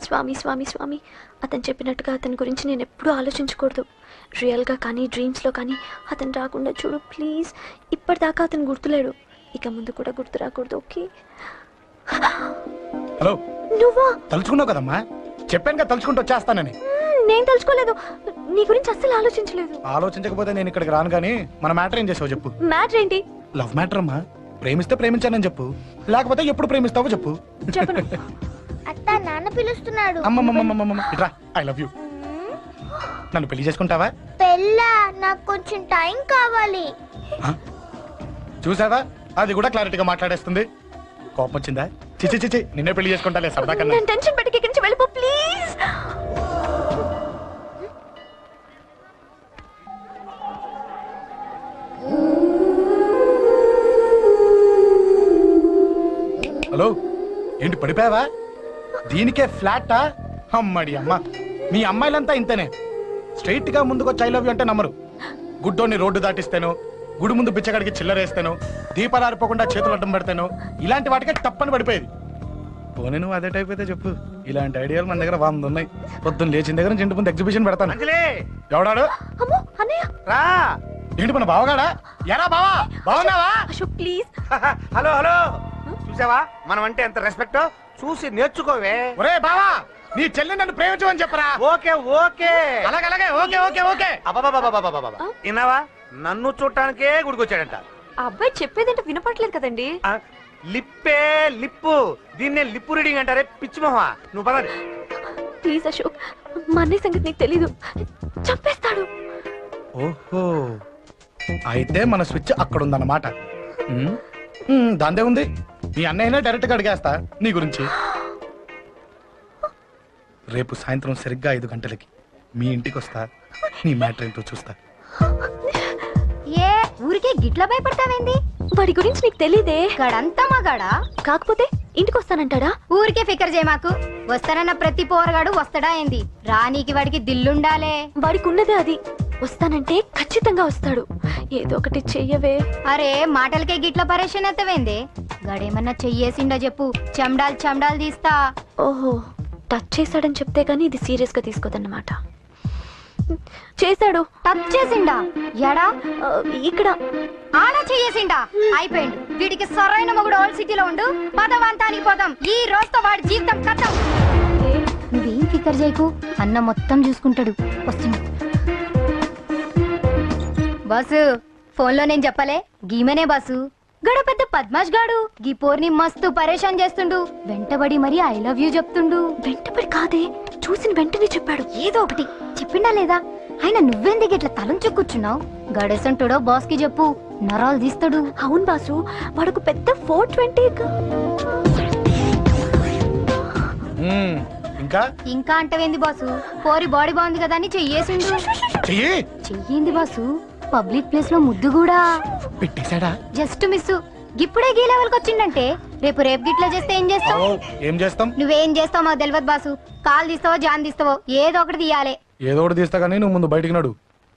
స్వామి స్వామి స్వామి అతను చెప్పినట్టుగా అతని గురించి నేను ఎప్పుడూ ఆలోచించకూడదు. రియల్గా కానీ డ్రీమ్స్లో కానీ అతను రాకుండా చూడు ప్లీజ్. ఇప్పటిదాకా అతను గుర్తులేడు, ఇక ముందు కూడా గుర్తు రాకూడదు. ఓకే. హలో, నువ్వా? తలుచుకున్నావు కదమ్మా, చెప్పాను కదా తలుచుకుంటూ వచ్చేస్తానని. నేను తలుచుకోలేదు, నీ గురించి అస్సలు ఆలోచించలేదు. ఆలోచించకపోతే నేను ఇక్కడికి రాను. కానీ మన మ్యాటర్ ఏం చేసావు చెప్పు. మ్యాటర్ ఏంటి? లవ్ మ్యాటర్ అమ్మా. ప్రేమిస్తే ప్రేమించానని చెప్పు, లేకపోతే ఎప్పుడు ప్రేమిస్తావో చెప్పు. చెప్పను. అత్త నాన్న పిలుస్తున్నాడు. అమ్మమ్మమ్మమ్మమ్మ ఇట్రా, ఐ లవ్ యూ. నన్ను పెళ్లి చేసుకుంటావా? పెళ్ళా? నాకు కొంచెం టైం కావాలి. చూసావా, అది కూడా క్లారిటీగా మాట్లాడేస్తుంది. కోపం వచ్చిందా? చిచి చిచి, నిన్నే పెళ్లి చేసుకుంటాలే సరదా కన్నా. నేను టెన్షన్ పెట్టి ఇక్కడి నుంచి వెళ్ళిపో ప్లీజ్. హలో, ఏంటి పడిపోయావా? దీనికే ఫ్లాటా? అమ్మడి అమ్మ, మీ అమ్మాయిలంతా ఇంతనే. స్ట్రైట్ గా ముందుకొచ్చి ఐ లవ్ యూ అంటే నమ్మరు. గుడ్డోని రోడ్డు దాటిస్తాను, గుడి ముందు బిచ్చగాడికి చిల్లరేస్తాను, దీపాలు ఆరిపోకుండా చేతులు అడ్డం పెడతాను, ఇలాంటి వాటికే తప్పని పడిపోయేది. పోనీ నువ్వు అదే టైప్ అయితే చెప్పు. ఇలాంటి ఐడియాలు మన దగ్గర 100 ఉన్నాయి. పొద్దున్న లేచిన దగ్గర నుంచి ఇంటి ముందు ఎగ్జిబిషన్ పెడతాను. ఎవడాడు? రా. ఏంటి మన బావగాడా? ఎరా బావా, బావున్నావా? అశోక్ ప్లీజ్. హలో హలో, చూసావా మనం అంటే ఎంత రెస్పెక్ట్? చూసి నేర్చుకోవే. ఒరే బావా, నీ చెల్లి నన్ను ప్రేమించమని చెప్పరా. ఓకే ఓకే, అలాగే ఓకే ఓకే ఓకే. విన్నావా, నన్ను చూడటానికే గుడికొచ్చాడంట. ఆ అబ్బాయి చెప్పేదంటే వినపట్లేదు కదండి. లిప్పే లిప్పు, దీన్నే లిప్పు రీడింగ్ అంటారే పిచ్చి మొహ. నువ్వు పదండి ప్లీజ్ అశోక్, మా అన్నయ్య సంగతి నీకు తెలీదు, చంపేస్తాడు. ఓహో, అయితే మన స్విచ్ అక్కడ ఉందన్నమాట. దాందే ఉంది, మీ అన్నయ్యనే డైరెక్ట్ గా అడిగేస్తా నీ గురించి. రేపు సాయంత్రం సరిగ్గా 5 గంటలకి మీ ఇంటికి వస్తా, నీ మ్యాటర్ ఏంటో చూస్తా. ఏ ఊరికే గిట్ల భయపడతావేంది? వాడి గురించి నీకు తెలీదే. గడంతా మగాడా? కాకపోతే ఇంటికి వస్తానంటాడా? ఊరికే ఫికర్ చేయ మాకు. వస్తానన్న ప్రతి పోరగాడు వస్తాడా ఏంది? రానీకి వాడికి దిల్లుండాలే. వాడికి ఉన్నదే అది. వస్తానంటే ఖచ్చితంగా వస్తాడు. ఏదో ఒకటి చెయ్యవే. అరే మాటలకే గిట్ల పరేషన్ ఎత్తవేంది? గడేమన్నా చెయ్యేసిండో చెప్పు, చెమ్డాల్ చెమ్డాల్ తీస్తా. ఓహో, టచ్ చేశాడని చెప్తే గానీ ఇది సీరియస్ గా తీసుకోదన్నమాట. చేశాడు. టచ్ చేసిండా? ఎడా? ఇక్కడ. ఆడా చెయ్యేసిండా? అయిపోయిండు. వీడికి సరైన మొగుడు ఓల్డ్ సిటీలో ఉండు. పదవంతానికి పోదాం. ఈ రోజుతో వాడి జీవితం కథం. నువ్వేం ఫికర్ చేయకు, అన్న మొత్తం చూసుకుంటాడు. వస్తున్నా బాసు. ఫోన్ లో నేను చెప్పలే, గీమనే బాసు. గడ పెద్ద పద్మాష్ గాడు గీ పోర్ని మస్తు పరేషాన్ చేస్తుండు. వెంటబడి మరి ఐ లవ్ యూ చెప్తుండు. వెంటబడి కాదే, చూసిన వెంటనే చెప్పాడు. ఏదో ఒకటి చెప్పిండా లేదా? ఆయన నువ్వెందుకు ఇట్లా తలంచు కూర్చున్నావు? గడేసంటుడో బాస్ కి చెప్పు, నరాలు తీస్తాడు. అవును బాసు, వాడుకు పెద్ద 420. ఇంకా ఇంకా అంటవేంది బాసు? పోరి బాడీ బాగుంది కదా అని చెయ్యేసిండు. చెయ్యింది బాసు. పబ్లిక్ ప్లేస్ లో ముద్దు కూడా పెట్టేశాడా? Just miss. ఇప్పుడే గీ లెవెల్ కి వచ్చిండంటే రేపు గిట్లా చేస్తే ఏం చేస్తావు? ఏం చేస్తాం? నువ్వేం చేస్తావు మాకు తెలియదు బాసు. కాల్ తీస్తావో జాన్ తీస్తావో ఏదో ఒకటి తీయాలి. ఏదో ఒకటి తీస్తా గానీ నువ్వు ముందు బయటికి నడు.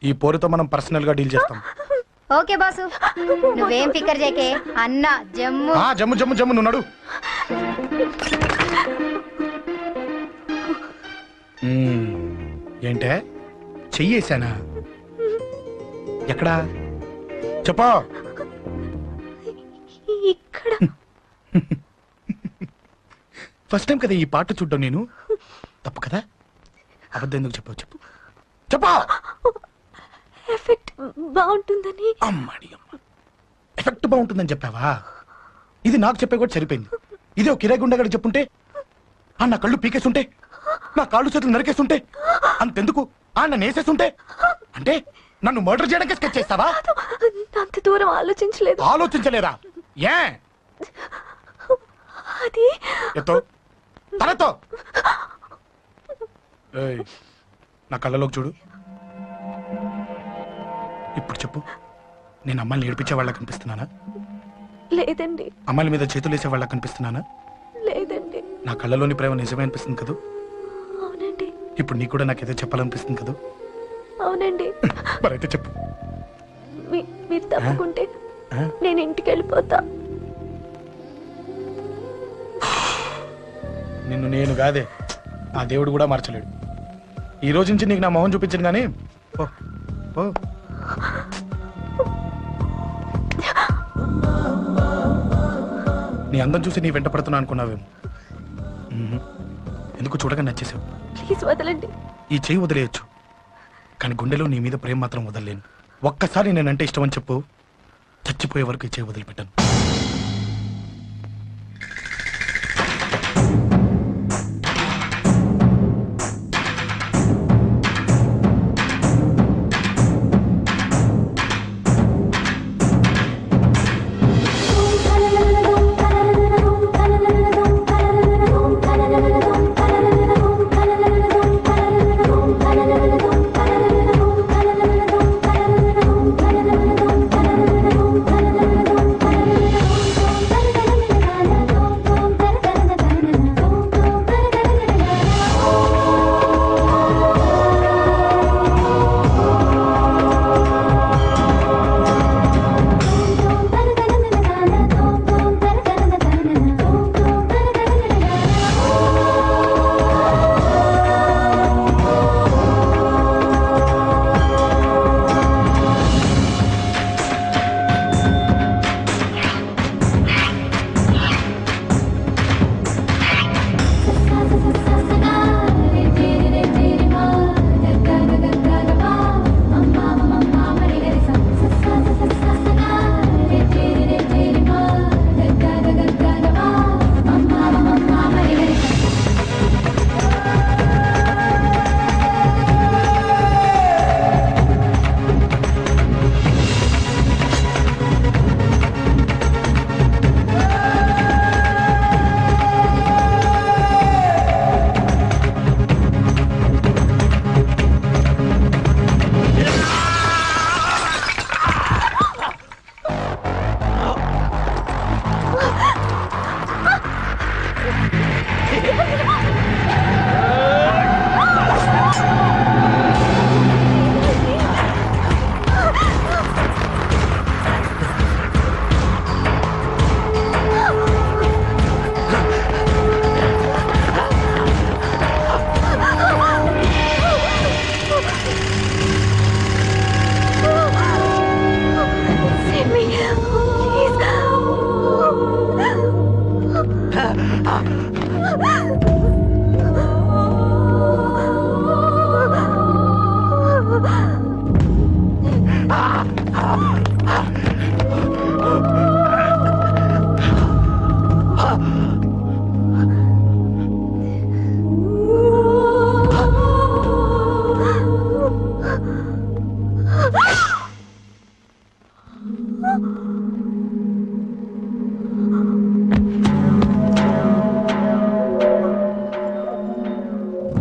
ఈ పోరుతో మనం పర్సనల్ గా డీల్ చేస్తాం. ఓకే బాసు, నువ్వేం ఫికర్ చేకే. అన్న జమ్ము. జమ్ము జమ్ము జమ్ము, నువ్వు నడు. ఏంటే చెయ్యేశానా? ఎక్కడా చెప్పా? ఇక్కడ. ఫస్ట్ టైం కదా ఈ పాట చూడ్డం నేను. తప్పు కదా, అబద్ధం ఎందుకు చెప్పావు చెప్పు. చెప్పా. ఎఫెక్ట్ బాగుంటుందని. అమ్మాడి అమ్మ, ఎఫెక్ట్ బాగుంటుందని చెప్పావా? ఇది నాకు చెప్పే కూడా సరిపోయింది. ఇదే ఒక కిరాయి గుండెగాడు చెప్పుంటే, నా కళ్ళు పీకేస్తుంటే, నా కాళ్ళు చేతులు నరికేస్తుంటే, అంతెందుకు నన్ను వేసేస్తుంటే, అంటే నన్ను మర్డర్ చేయడానికి స్కెచ్ చేస్తావా? అంత దూరం ఆలోచించలేదు. ఆలోచించలేదా? ఏ అది ఎత్తో తలతో. నా కళ్ళలోకి చూడు. ఇప్పుడు చెప్పు, నేను అమ్మాయిని ఏడిపించే వాళ్ళ కనిపిస్తున్నానా? లేదండి. అమ్మాయిల మీద చేతులు వేసే వాళ్ళ కనిపిస్తున్నానా? లేదండి. నా కళ్ళలోని ప్రేమ నిజమే అనిపిస్తుంది కదా? అవునండి. ఇప్పుడు నీకు కూడా నాకేదో చెప్పాలనిపిస్తుంది కదా? అవునండి. మరైతే చెప్పు. మీరు తప్పుకుంటే నేను ఇంటికి వెళ్ళిపోతా. నిన్ను నేను కాదే, ఆ దేవుడు కూడా మార్చలేడు. ఈ రోజు నుంచి నీకు నా మొహం చూపించను కానీ ఓ ఓ నీ అందం చూసి నీ వెంట పడుతున్నా అనుకున్నావేమో. ఎందుకు చూడగా నచ్చేసావు. ప్లీజ్ వదలండి. ఈ చెయ్యి వదిలేయచ్చు, కానీ గుండెలో నీ మీద ప్రేమ మాత్రం వదలలేను. ఒక్కసారి నేనంటే ఇష్టం అని చెప్పు, చచ్చిపోయే వరకు ఈ చెయ్యి వదిలిపెట్టాను.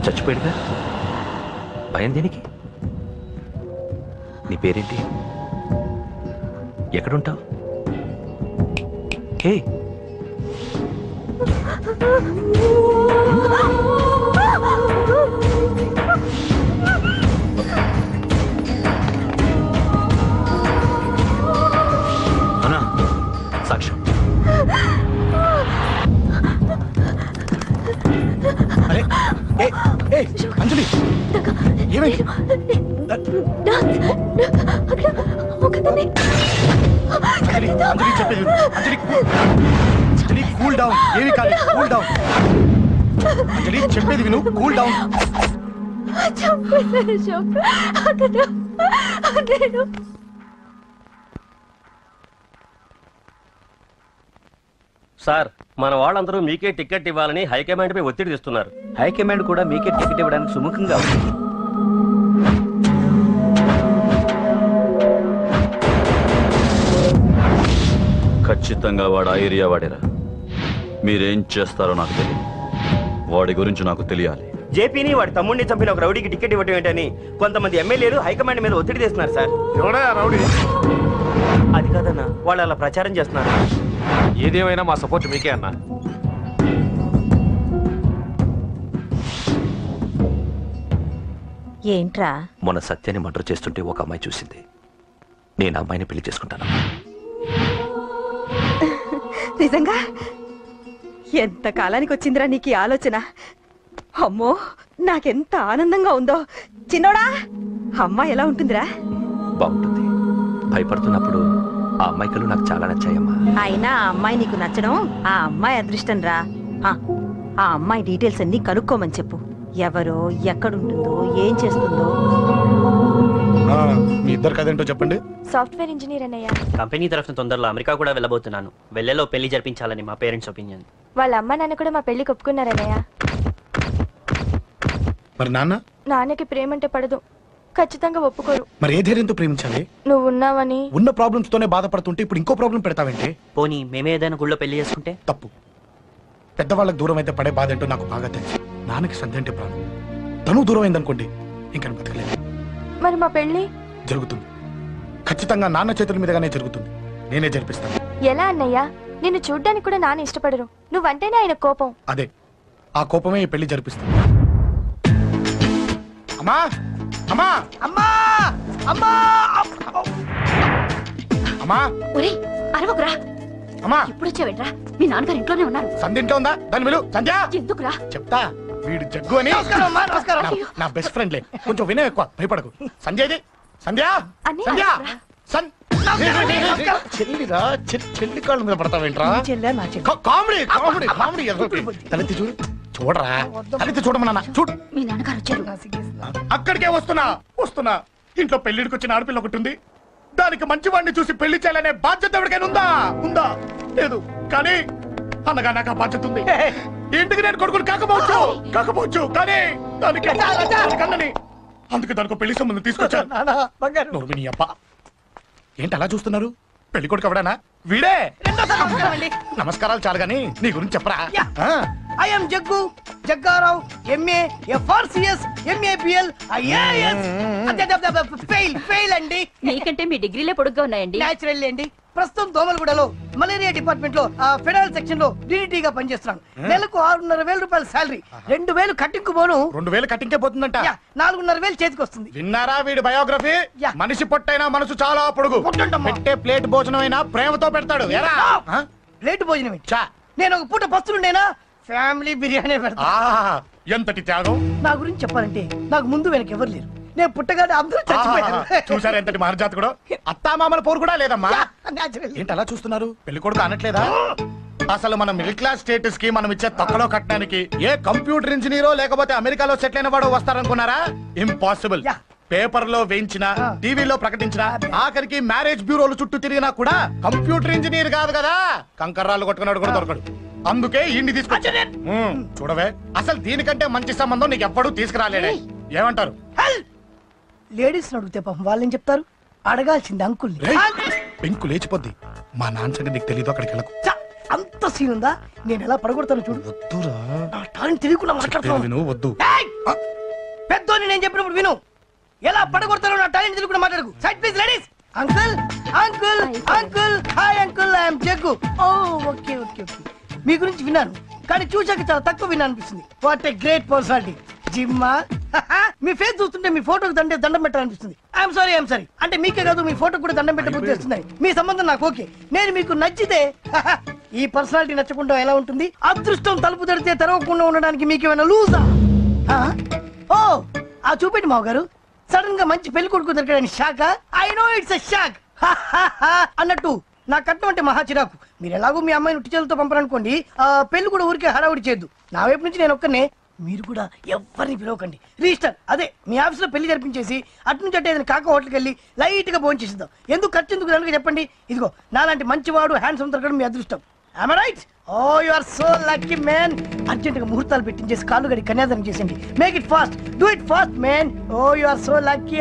చచ్చిపోయాడుగా, భయం దేనికి? నీ పేరేంటి? ఎక్కడుంటావు? హే, అన్నా సాక్ష్యం. అరే ఏ ఏ అంజలి ఏమైంది? అంజలి అంజలి చెప్పేది విను. అంజలి అంజలి కూల్ డౌన్. ఏమి కాలేదు, కూల్ డౌన్. అంజలి చెప్పేది విను, కూల్ డౌన్. సార్, మన వాళ్ళందరూ మీకే టికెట్ ఇవ్వాలని హైకమాండ్ పై ఒత్తిడి తెస్తున్నారు. హైకమాండ్ కూడా మీకే టికెట్ ఇవ్వడానికి సుముఖంగా ఉంది. ఖచ్చితంగా వాడు ఆ ఏరియా వాడేరా. మీరేం చేస్తారో నాకు తెలియదు, వాడి గురించి నాకు తెలియాలి. జేపీని వాడి తమ్ముడిని చంపిన ఒక రౌడీకి టికెట్ ఇవ్వటం ఏంటని కొంతమంది ఎమ్మెల్యేలు హైకమాండ్ మీద ఒత్తిడి చేస్తున్నారు సార్. ఎవడా రౌడీ? అది కాదన్నా, వాళ్ళు అలా ప్రచారం చేస్తున్నారు. ఏదేమైనా మా సపోర్ట్ మీకే అన్నా. ఏంట్రా? మొన్న సత్యాన్ని మర్డర్ చేస్తుంటే ఒక అమ్మాయి చూసింది. నేను అమ్మాయిని పెళ్లి చేసుకుంటాను. నిజంగా? ఎంత కాలానికి వచ్చిందిరా నీకు ఈ ఆలోచన? అమ్మో నాకెంత ఆనందంగా ఉందో. చిన్నోడా, అమ్మాయి ఎలా ఉంటుందిరా? బాగుంటుంది. భయపడుతున్నప్పుడు ఆ అమ్మాయి కళ్ళు నాకు చాలా నచ్చాయమ్మా. అయినా ఆ అమ్మాయి నీకు నచ్చడం ఆ అమ్మాయి అదృష్టం రా. ఆ అమ్మాయి డీటెయిల్స్ అన్ని కనుక్కోమని చెప్పు. ఎవరో, ఎక్కడుంటుందో, ఏం చేస్తుందో. మీ ఇద్దరు కదేంటో చెప్పండి. సాఫ్ట్వేర్ ఇంజనీర్ అన్నయ్య. కంపెనీ తరఫున తొందరలో అమెరికా కూడా వెళ్ళబోతున్నాను. వెళ్ళేలో పెళ్లి జరిపించాలని మా పేరెంట్స్ ఒపీనియన్. వాళ్ళ అమ్మ నాన్న కూడా మా పెళ్లికి ఒప్పుకున్నారన్నయ్య. మరి నాన్నకి ప్రేమంటే పడదు, ఖచ్చితంగా ఒప్పుకోరు. మరి ఏ ధైర్యంతో ప్రేమించాలి? నువ్వు ఉన్నావని. ఉన్న ప్రాబ్లమ్స్ తోనే బాధపడుతుంటే ఇప్పుడు ఇంకో ప్రాబ్లం పెడతావేంటి? పోనీ మేమే ఏదైనా గుళ్ళో పెళ్లి చేసుకుంటే? తప్పు. పెద్దవాళ్ళకి దూరం అయితే పడే బాధ ఏంటో నాకు బాగా తెలుసు. నాన్నకి సంధి అంటే ప్రాణం. తను దూరం అయిందనుకోండి ఇంకా బతకలేదు. మరి మా పెళ్లి జరుగుతుంది. ఖచ్చితంగా నాన్న చేతుల మీదగానే జరుగుతుంది. నేనే జరిపిస్తాను. ఎలా అన్నయ్య? నిన్ను చూడ్డానికి కూడా నాన్న ఇష్టపడరు. నువ్వంటేనే ఆయన కోపం. అదే ఆ కోపమే ఈ పెళ్లి జరిపిస్తుంది. అమ్మా అమ్మా అమ్మా అమ్మా అమ్మా ఒరేయ్ అరవకురా. అమ్మా ఇప్పుడు వచ్చావేంట్రా? మీ నాన్నగారు ఇంట్లోనే ఉన్నారు. సంధ్య ఇంట్లో ఉందా? దాని విలు. సంధ్య ఎందుకురా? చెప్తా. వీడు జగ్గు అని నా బెస్ట్ ఫ్రెండ్లే. కొంచెం వినయం ఎక్కువ, భయపడకు. సంధ్యది. సంధ్య సంధ్య చెల్లిరా. చెల్లి కాళ్ళ మీద పడతావేంట్రా? Comedy comedy comedy. తలెత్తి చూడు. చూడరా, తలెత్తి చూడమన్నా. చూడు. మీ నాన్నగారు వచ్చారు. అక్కడికే వస్తున్నా. ఇంట్లో పెళ్లిడికి వచ్చిన ఆడపిల్ల ఒకటి ఉంది. దానికి మంచి వాడిని చూసి పెళ్లి చేయాలనే బాధ్యత ఎవరికైనా ఉందా? లేదు. కానీ అన్నగా నాకు ఆ బాధ్యత ఉంది. ఇంటికి నేను కొడుకుని కాకపోవచ్చు కానీ దానికి కన్నని. అందుకే దానికి పెళ్లి సంబంధం తీసుకొచ్చాను. అబ్బా ఏంటి అలా చూస్తున్నారు? పెళ్లి కొడుకు ఎవడానా? వీడే. నమస్కారాలు చాలు గాని నీ గురించి చెప్పరా. I'm Jaggu Jaggarao, MA, FRCS, MAPL, IAS. Fail అండి. నీకంటే మీ డిగ్రీలే పొడుగ్గా ఉన్నాయండి. న్యాచురల్ అండి. ప్రస్తుతం దోమలగూడలో మలేరియా డిపార్ట్మెంట్ లో ఫెడరల్ సెక్షన్ లో డీడీటీగా పనిచేస్తున్నాను. నెలకు 6,500 రూపాయల శాలరీ, 2,000 కట్టింకు పోను. 2,000 కట్టింకే పోతుందంట. 4,500 చేతికి వస్తుంది. విన్నారా వీడి బయోగ్రఫీ? మనిషి పొట్టైనా మనసు చాలా పొడుగు. పెట్టే ప్లేట్ భోజనం అయినా ప్రేమతో పెడతాడు. ప్లేట్ భోజనం నేను ఒక పూట పస్తులుండేనా? ఫ్యామిలీ బిర్యానీ పెడతా. ఎంతటి త్యాగం! నా గురించి చెప్పాలంటే నాకు ముందు వెనక ఎవరు లేరు. నేను పుట్టగానే అందరూ చచ్చిపోయారు. చూసారు ఎంతటి మహర్జాత్ కూడా. అత్తామామల పోరు కూడా లేదమ్మా. ఏంటి అలా చూస్తున్నారు? పెళ్లి కొడుకు అనట్లేదా? అసలు మన మిడిల్ క్లాస్ స్టేటస్ కి మనం ఇచ్చే తక్కువ కట్టడానికి ఏ కంప్యూటర్ ఇంజనీరో లేకపోతే అమెరికాలో సెటిల్ అయిన వాడు వస్తారనుకున్నారా? ఇంపాసిబుల్. పేపర్ లో వేయించిన, టీవీలో ప్రకటించిన, ఆఖరికి మ్యారేజ్ బ్యూరోలు చుట్టూ తిరిగినా కూడా కంప్యూటర్ ఇంజనీర్ కాదు కదా. కంకర్రాలు కొట్టుకున్నాడు కూడా దొరకడు. అందుకే ఇండి తీసుకొచ్చా. చూడవే, అసలు దీనికంటే మంచి సంబంధం నీకు ఎప్పుడూ తీసుకురాలేడే. ఏమంటారు? లేడీస్ అడిగితే పాపం వాళ్ళేం చెప్తారు? అడగాల్సింది అంకుల్. పెంకు లేచిపోద్ది. మా నాన్న సంగతి నీకు తెలీదు. అక్కడికి వెళ్ళకు. అంత సీన్ ఉందా? నేను ఎలా పడగొడతాను చూడు. వద్దురా. నా టాలెంట్ తెలియకుండా మాట్లాడుతున్నాను. వద్దు. పెద్దోని నేను చెప్పినప్పుడు విను. ఎలా పడగొడతారో నా టాలెంట్ తెలియకుండా మాట్లాడకు. Side please ladies. Uncle uncle uncle. Hi uncle, I'm Jaggu. Oh okay okay okay. మీ గురించి విన్నాను కానీ చూశాక చాలా తక్కువ విన్నా అనిపిస్తుంది. What a great personality. జిమ్మా, మీ ఫేస్ చూస్తుంటే మీ ఫోటోకి దండం పెట్టాలనిపిస్తుంది. ఐఎమ్ సారీ అంటే మీకే కాదు, మీ ఫోటో కూడా దండం పెట్టబుద్ధి వస్తున్నాయి. మీ సంబంధం నాకు ఓకే. నేను మీకు నచ్చితే ఈ పర్సనాలిటీ నచ్చకుండా ఎలా ఉంటుంది? అదృష్టం తలుపు తెరితే తెరవకుండా ఉండడానికి మీకేమైనా లూజా? ఓ ఆ చూపెట్టి మావ గారు. సడన్ గా మంచి పెళ్లి కొడుకు దొరికాడని shock. I know it's a shock. అన్నట్టు నా కట్నం అంటే మహా చిరాకు. మీరు ఎలాగో మీ అమ్మాయిని ఉట్టి చేతులతో పంపరనుకోండి, పెళ్లి కూడా ఊరికే హడావుడి చేయొద్దు. నా వైపు నుంచి నేను ఒక్కనే. మీరు కూడా ఎవరిని పిలవకండి. రిజిస్టర్ అదే మీ ఆఫీస్ లో పెళ్లి జరిపించేసి అటు నుంచి అంటే ఏదైనా కాక హోటల్కి వెళ్ళి లైట్ గా భోజనం చేసిద్దాం. ఎందుకు ఖర్చు ఎందుకు కనుక చెప్పండి. ఇదిగో నాలాంటి మంచివాడు హ్యాండ్సమ్ దొరకడం మీ అదృష్టం. Am I right? Oh, you are so lucky, man. Urgent గా ముహూర్తాలు పెట్టించేసి కాళ్ళు గడి కన్యాదానం చేసింది. Make it fast. Do it fast, man. Oh, you are so lucky.